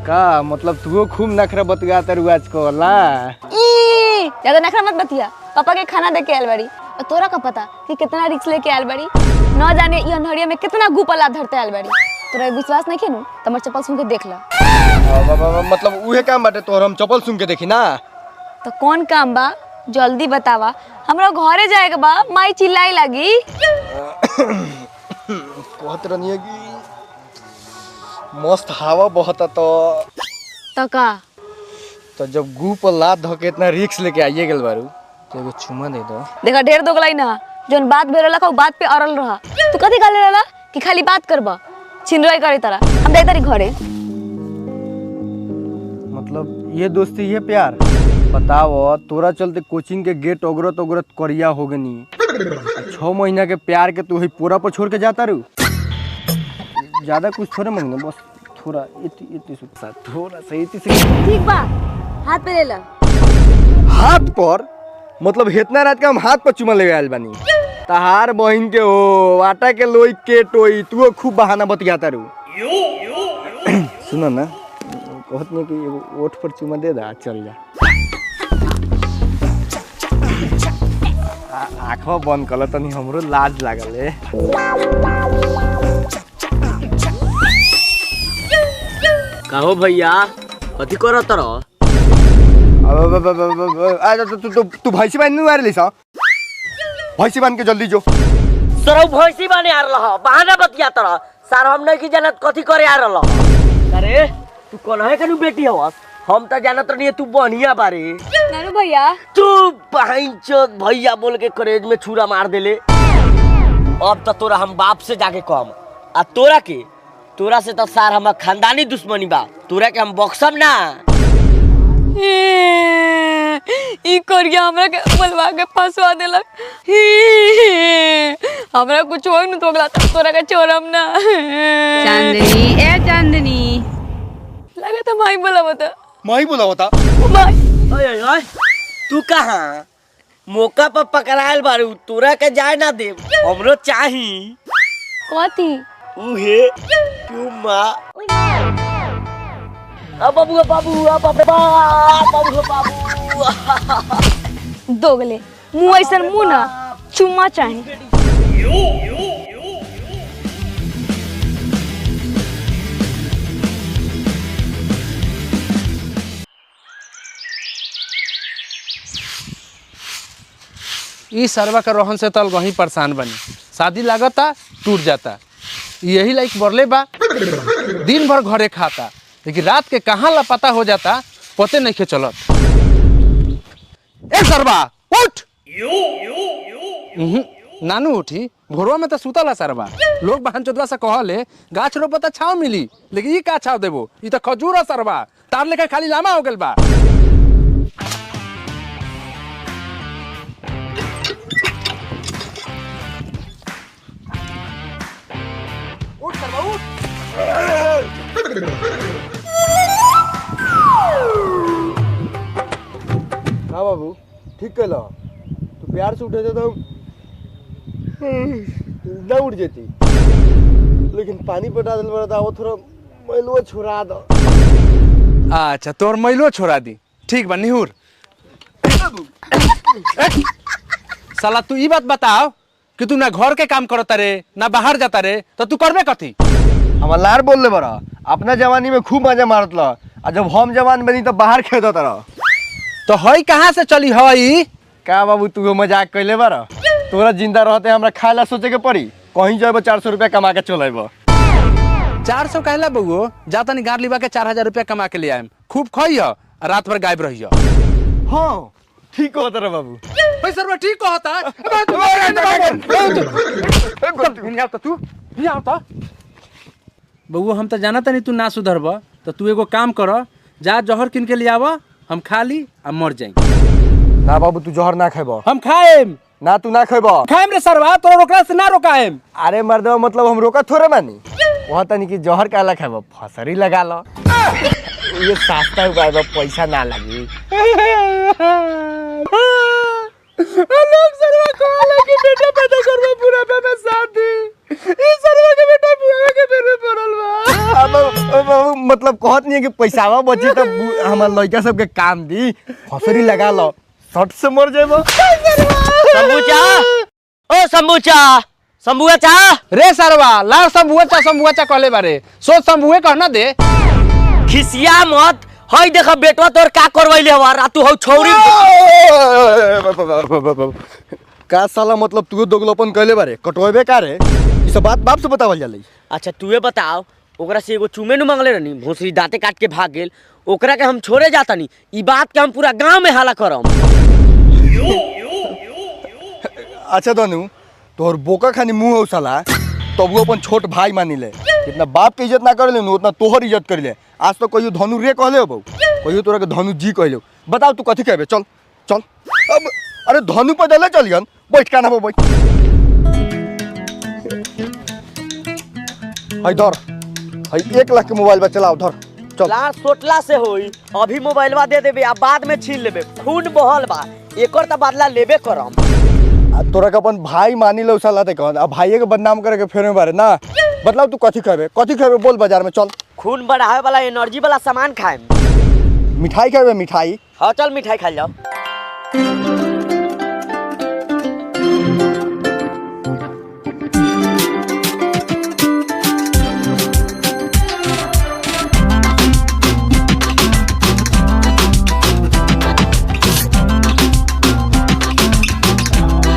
का मतलब तू खूब नखरा बतिया तरु आज को ला ज्यादा नखरा मत बतिया। पापा के खाना दे के आयल बड़ी और तोरा का पता कि कितना रिक्स लेके आयल बड़ी। न जाने ये अंधरिया में कितना गुपला धरते आयल बड़ी। तोरा विश्वास नहीं खेनु त हमर चप्पल सुन के देख ला। मतलब उहे काम बाटे तोहर हम चप्पल सुन के देखी ना। तो कौन काम बा जल्दी बतावा, हमरा घरे जाएगा बा, माई चिल्लाई लगी। कहत रहनी कि मस्त हवा बहता तो का तो जब गू पर लात धके इतना रिक्स लेके आइए गेल बारू तो एगो चुमा दे दो। देखा ढेर दोगलाई ना, जोन बात भेरला का बात पे अड़ल रहा। तू कथी गाले रहला कि खाली बात करबा छिनराई करे तारा। हम जाई तारी घरे। मतलब ये दोस्ती ये प्यार बताओ। तोरा चलते कोचिंग के गेट ओगरत ओगरत करिया हो गनी। 6 महीना के प्यार के तू ही पूरा पर छोड़ के जाता रू। ज्यादा कुछ थोड़े मांगने, बस थोड़ा इतनी सुखसा थोड़ा सा इतनी ठीक बा, हाथ पे ले ला। हाथ पर मतलब इतना रात के हम हाथ पर चुमा ले आयल बानी। तहार बहन के हो आटा के लोई के टोई तू खूब बहाना बतियाता रू। सुनो ना कहत नहीं कि एगो ओठ पर चुमा दे दा चल जा। आँखों बंद कल तनी हमरो लाज लागल है। कहो भैया कथी करत रह? तू भैंसी बांध नहीं आ रही सा? भैंसी बांध के जल्दी जो। सरौ भैंसी बाने आ रहा बहाना बतियात रह। सर हम नहीं की जानत कथी करे आ रहा। अरे तू कौन है कनु बेटी हवस? हम तो जानत नहीं तू बढ़िया बारे। नानू भैया तू बहनचोद भैया बोल के करेज में छुरा मार देले। अब तो तोरा हम बाप से जाके कहम। आ तोरा के तोरा से तो सार हमार खानदानी दुश्मनी बा। तोरा के हम बक्सम ना। ई करिया हमरा के मलवा के फंसवा देलक। हमरा कुछ होई न तोगला तोरा के छोड़म ना। चांदनी ए चांदनी लगा तो माई बोला बता। माई बोला होता माई ओए ओए तू कहाँ मौका पर पकड़ायल बारू। तोरा के जाए ना दे हमरो चाही। कथी उहे क्यों माँ अब बाबू बाबू बाबू बाबू दोगले मुंह ऐसा मुंह ना चुम्मा चाहे। ई सरवा का रोहन से तल वहीं परेशान बनी। शादी लागता टूट जाता। यही लाइक बरले बा दिन भर घरे खाता लेकिन रात के कहाँ लापता हो जाता पते नहीं के चलत। ए सरवा उठ। नानू उठी भोरवा में तो सुतला सरवा। लोग बहन चोदवा से कहले गाछ रोपता छाव मिली लेकिन ई का छाव देबो? ई तो खजूर है सरवा। तार लेकर खाली लामा हो गेल बा। उठ सरवा उठ। हाँ बाबू ठीक कहला। तू प्यार से उठे तो ना उठ जाती लेकिन पानी पटा दिल बड़ा था वो थोड़ा मैलुआ छोड़ा दो। अच्छा तोर मैलो छोड़ा दी ठीक बा निहुर। साला तू ई बात बताओ कि तू ना घर के काम करता रे ना बाहर जाता रे तो तू करबे कथी? हम लार बोल ले बड़ा अपना जवानी में खूब मजा मारत ला। और जब हम जवान बनी तो बाहर खेदत रह। तो हई कहाँ से चली हई? का बाबू तू मजाक कैले बड़ा? तोरा जिंदा रहते हमरा खाए ला सोचे के पड़ी। कहीं जाए 400 रुपया कमा के चलेब। 400 कहला बउओ जा तनी गाड़ लिबा के 4000 रुपया कमा के ले आएम। खूब खई रात भर गायब रही। हाँ ठीक होता रे बाबू। भाई सरवा ठीक कहता। तू बउओ हम तो जाना तनी तू ना सुधरब तो तू एगो काम कर जा जहर किन के ले आव हम खा ली आ मर जाई। ना बाबू तू जहर ना खेब। हम खाएम ना तू ना खेब। खाएम रे सरवा तोरा रोकला से ना रोकाएम। अरे मर्दवा मतलब हम रोका थोड़े मानी। वहाँ तनी कि जहर काला खेब फसरी लगा लो। ये सस्ता उपाय बा पैसा ना लगी। लोग सरवा कहला कि बेटा पैदा करबा पूरा में शादी। ई सरवा के बेटा बुआ के पेट में पड़ल बा। अब मतलब कहत नहीं है कि पैसावा बची तब हमार लड़का सबके काम दी। फसरी लगा लो, शर्ट से मर जाएबो। शंभूचा, ओ शंभूचा, शंभूचा रे सरवा लार शंभुआ कहले बारे सोच शंभुए कहना दे। खिसिया मत, हई देखा बेटवा तोर का करवैले हवा रातू हौ छौरी। का साला मतलब तू दोगलोपन कहले बारे कटवेबे का रे? ई सब बात बाप से बतावल जाले। अच्छा तूए बताओ, ओकरा से एगो चुमे नु मांगले रहनी, भोसरी दांते काट के भाग गेल, ओकरा के हम छोड़े जाता नहीं। ई बात के हम पूरा गांव में हाला करम। अच्छा धनु तोहर बोका खानी मुंह हो साला, तब वो अपन छोट भाई मानी ले। जितना बाप के इज्जत ना कर ले उतना तोहर इज्जत कर ले। आज तो कहियो धनु रे कहले हो, कहियो तोरा के धनु जी कहले। बताओ तू कथी कहबे? चल चल अब अरे धनु पर चले चलियन, बैठ काना पर बैठ। हई धर, हई 1 लाख के मोबाइल बा, चलाओ धर चल। लार सोटला से होई, अभी मोबाइलवा दे देबे आ बाद में छीन लेबे। खून बहल बा, एकर त बदला लेबे करम। आ तोरा के अपन भाई मानी लो साला ते कहन, अब भाईये के बदनाम करे के फेरे में बारे ना। बतलाओ तू कथी कहबे बोल बाजार में चल। खून बढ़ावे वाला एनर्जी वाला सामान खाएम। मिठाई खाबे मिठाई? हाँ चल मिठाई खा जाओ।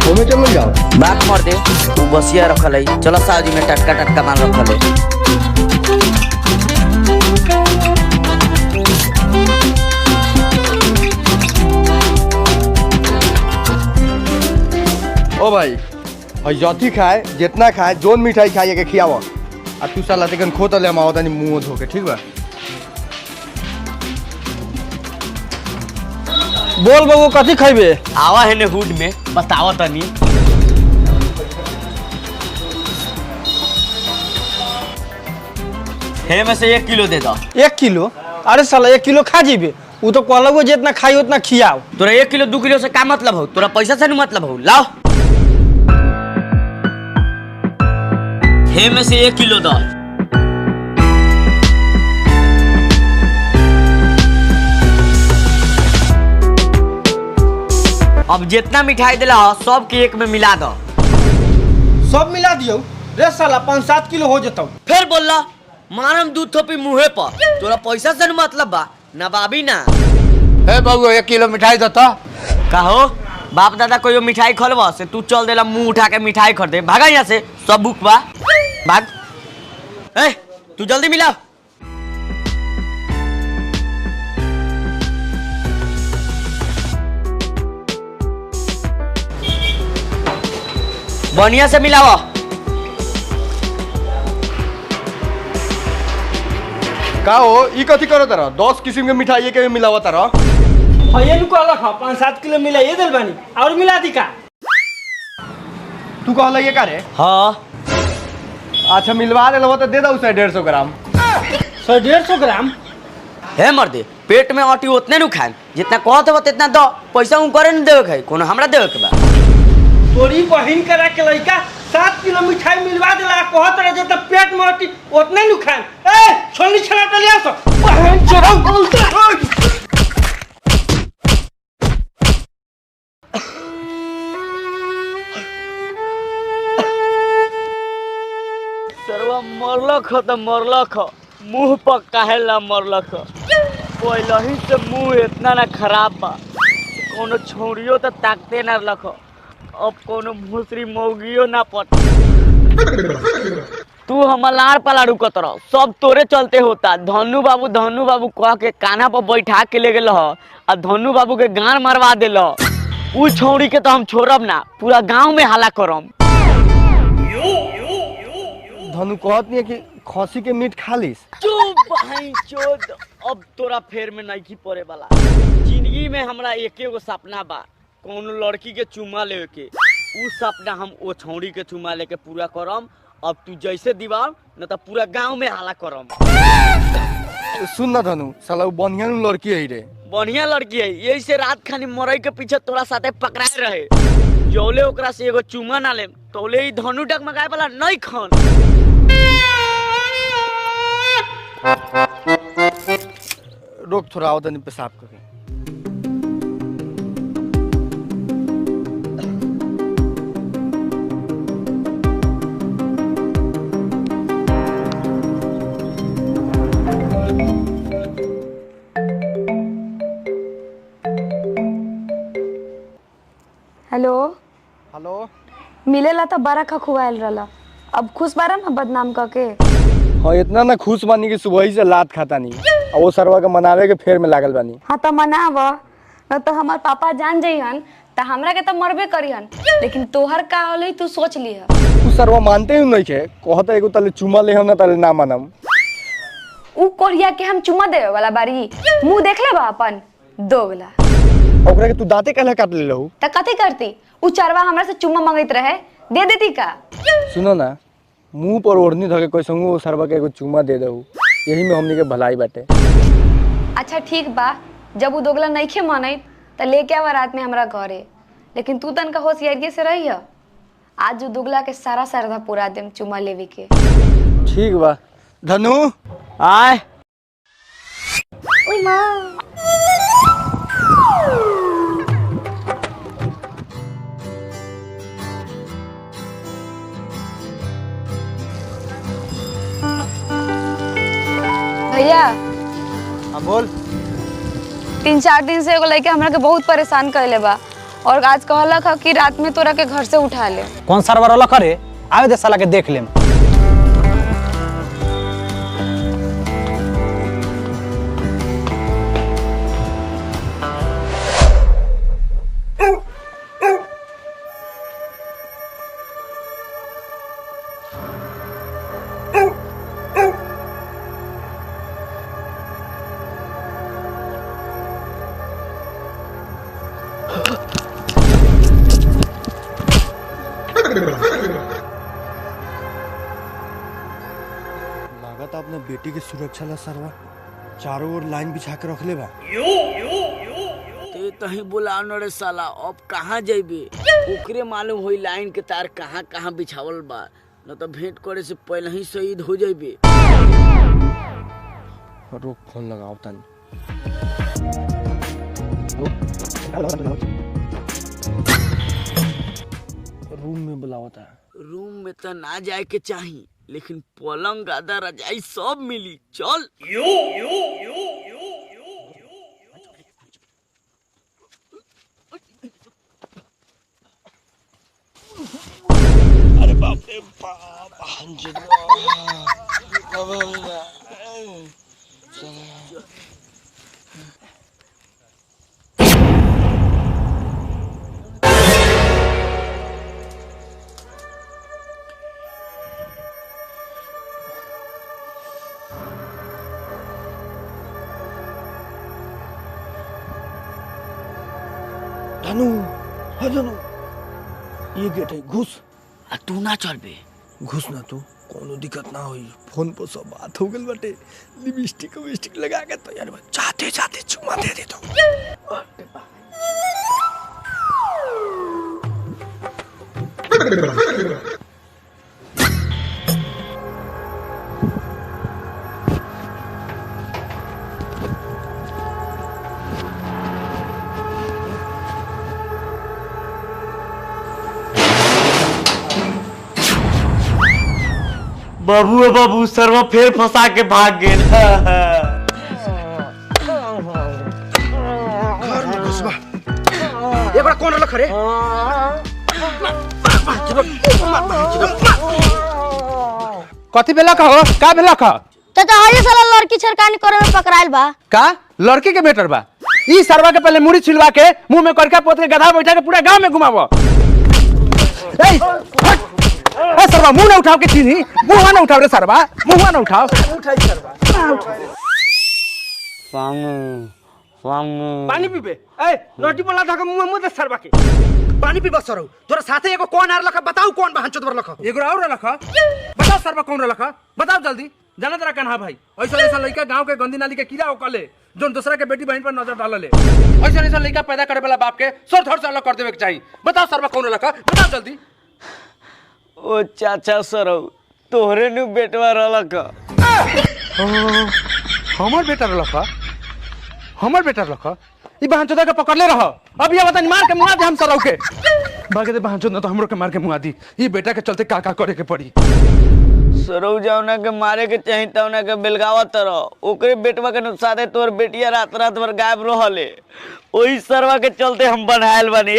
ओमे चलो जाओ। बात मर दे, तू बसिया रखल है। चलो साजी में टटका माल रखल है। ओ भाई हई जथी खाए जितना खाए जोन मिठाई खाइए के खियाव। आ तू साला तेकन खोतले हम आवतानी मुंह धो के, ठीक बा? बोल बबू कथी खइबे? आवा है ने हुड में बतावा तनी। हे में से 1 किलो दे दो। 1 किलो? अरे साला 1 किलो खा जीबे, वो तो कहलगो जितना खाई उतना खियाओ। तोरा 1 किलो 2 किलो से का मतलब हो? तोरा पैसा से नहीं मतलब हो? लाओ हे में से 1 किलो दो। अब जितना मिठाई दिला हो सब के एक में मिला दो। सब मिला दियो रे साला 5-7 किलो हो जतौ। फिर बोलला मारम 2 थोपी मुँहे पर। तोरा पैसा से नहीं मतलब बा ना बाबी ना। हे बाबू 1 किलो मिठाई दो तो। कहो बाप दादा कोई मिठाई खोलवा से तू चल देला मुंह उठा के मिठाई खरीदे। भागा यहाँ से, सब बुक बा भाग। ए तू जल्दी मिला। बढ़िया से मिलावा। का हो ई कथी करो तारा? 10 किस्म के मिठाई के मिलावा तारा। भैया नु कहलक 5-7 किलो मिला ये दिल बानी और मिला दी का? तू कहला ये का रे? हाँ अच्छा मिलवा ले लो तो दे दो उसे 150 ग्राम। 150 ग्राम? हे मर्दे पेट में आटी उतने नु खाए जितना कहत हो उतना दो। पैसा उ करे न देवे खाई, कोनो हमरा देवे के बा। तोरी बहिन करा के लइका 7 किलो मिठाई मिलवा देला, कहत रहे जब पेट में आटी उतने नु खाए। ए छोली छला टलिया सो बहन चढ़ाऊ। सरवा मरलक हो तो मरलक हो, मुंह पर काहेला मरलक हो। पहले ही से मुंह इतना ना खराब बा, कोनो छोड़ियो तो ताकते ना रख। अब कोनो भूसरी मौगियो ना पट। तू हम लाड़ पलाड़ रुकत रह, सब तोरे चलते होता। धनु बाबू कह के कान्हा पर बैठा के ले गेल आ धनु बाबू के गान मरवा दिल। उ छौड़ी के तो हम छोड़ब ना, पूरा गांव में हल्ला करम। धनु कहत नहीं है कि खसी के मीट खा लिस। चुप भाई चोद, अब तोरा फेर में नहीं की पड़े वाला। जिंदगी में हमरा एके गो सपना बा, कोनो लड़की के चुमा लेवे के। उ सपना हम ओ छौड़ी के चुमा लेके पूरा करम। अब तू जैसे दीवार न तो पूरा गांव में हाला करम। सुन ना धनु, साला बढ़िया लड़की है रे। बढ़िया लड़की है, यही से रात खानी मरई के पीछे तोरा साथे पकड़ाए रहे। जौले ओकरा से एगो चुमा ना ले तौले ही धनु डगमगाए वाला नहीं खन। रोक थोड़ा आओ तनी पेशाब करके। Hello hello. मिलेला तो बड़ा खखुआल रहला, अब खुश बारा ना बदनाम करके। हाँ इतना ना खुश बानी कि सुबह ही से लात खाता नहीं और वो सरवा के मनावे के फेर में लागल बानी। हाँ तो मनाव न तो हमार पापा जान जइहन तो हमरा के तो मरबे करिहन, लेकिन तोहर का होले तू सोच लिह। तू सरवा मानते ही नहीं छे, कहता एगो तले चुमा ले हम ना तले ना मानम। उ कोरिया के हम चुमा देवे वाला बारी, मुंह देख ले बा अपन दोगला। ओकरा के तू दांते काहे काट ले लहू? त कथी करती? उ चरवा हमरा से चुम्मा मांगत रहे, दे देती का? सुनो ना, मुंह पर ओढ़नी धके कैसंगो वो सरवा के एगो चुमा दे दहू, यही में हमनी के भलाई बाटे। अच्छा ठीक बा, जब उ दोगला नइखे मानत त लेके आवा रात में हमरा घरे, लेकिन तू तनका होशियारी से रही है। आज उ दोगला के सारा सरधा पूरा देम चुमा लेवे के। ठीक बा। धनु आय। ओई मां। भैया हाँ बोल। 3-4 दिन से एगो लड़का हमरा के बहुत परेशान कइले बा और आज कहलक ह कि रात में तोरा के घर से उठा ले। कौन सरवर वाला करे? आवे दे साला के देख लेम। लागत अपने बेटी के सुरक्षा ला सरवा चारों ओर लाइन बिछा के रखले बा। ते तही बुलाओ न रे साला, अब कहाँ जाइबे? ओकरे मालूम होई लाइन के तार कहाँ कहाँ बिछावल बा, न तो भेंट करे से पहले ही शहीद हो जाइबे। रोक फोन लगाओ तनी। रूम में बुलावता है। रूम में तो ना जाए के चाही, लेकिन पलंग गादा रजाई सब मिली। चल। अरे बाप रे बाप। धनु, हाँ धनु, ये गेट है, घुस। आ तू ना चल बे। घुस ना तू, कोनो दिक्कत ना होई। फोन पर सब बात हो गल बाटे। लिपस्टिक विस्टिक लगा के तो यार चाहते चाहते चुमा दे दे तो। बाबू बाबू सरवा फिर फंसा के भाग गेल। ये बड़ा कौन रख रे? कथी बेला का हो? का बेला का? चाचा हरी साला लड़की छरकानी करे में पकड़ाइल बा। का लड़की के बेटर बा? ई सरवा के पहले मुड़ी छिलवा के मुंह में करका पोत के गधा बैठा के पूरा गांव में घुमावो। ए सरवा मुंह ना उठाओ के चीनी, मुंह ना उठाओ रे सरवा, मुंह ना उठाओ। उठाई सरवा। पानी पीबे? ए रोटी बोला था मुंह मुंह दे सरवा के। पानी पी बस सरौ। तोरा साथे एगो कौन आर लखा? बताऊ कौन बहन चोदवर लखा? एगो और लखा। बताओ सरवा कौन लखा? बताओ जल्दी। जाना तेरा कन्हा भाई, ऐसा ऐसा लड़का गांव के गंदी नाली के कीड़ा ओकले जोन दूसरा के बेटी बहन पर नजर डालले। ऐसा ऐसा लड़का पैदा करे वाला बाप के सर धड़ से अलग कर देवे के चाहिए। बताओ सरवा कौन लखा? बताओ जल्दी। ओ चाचा सरौ, तोहरे नु बेटवा रहलक। हमर बेटा लखा? हमर बेटा रख ई बहन चोदा के पकड़ले रह अब ये बता मार के मुआ दे हम सरौ के भागे दे बहन चोदा तो हमरो के मार के मुआ दी ई बेटा के चलते का करे के पड़ी। सरौ जावना के मारे के चाही तवना के बेलगावा तरह ओकरे बेटवा के नुकसाने तोर बेटिया रात रात भर गायब रहले ओही सरवा के चलते हम बनायल बनी।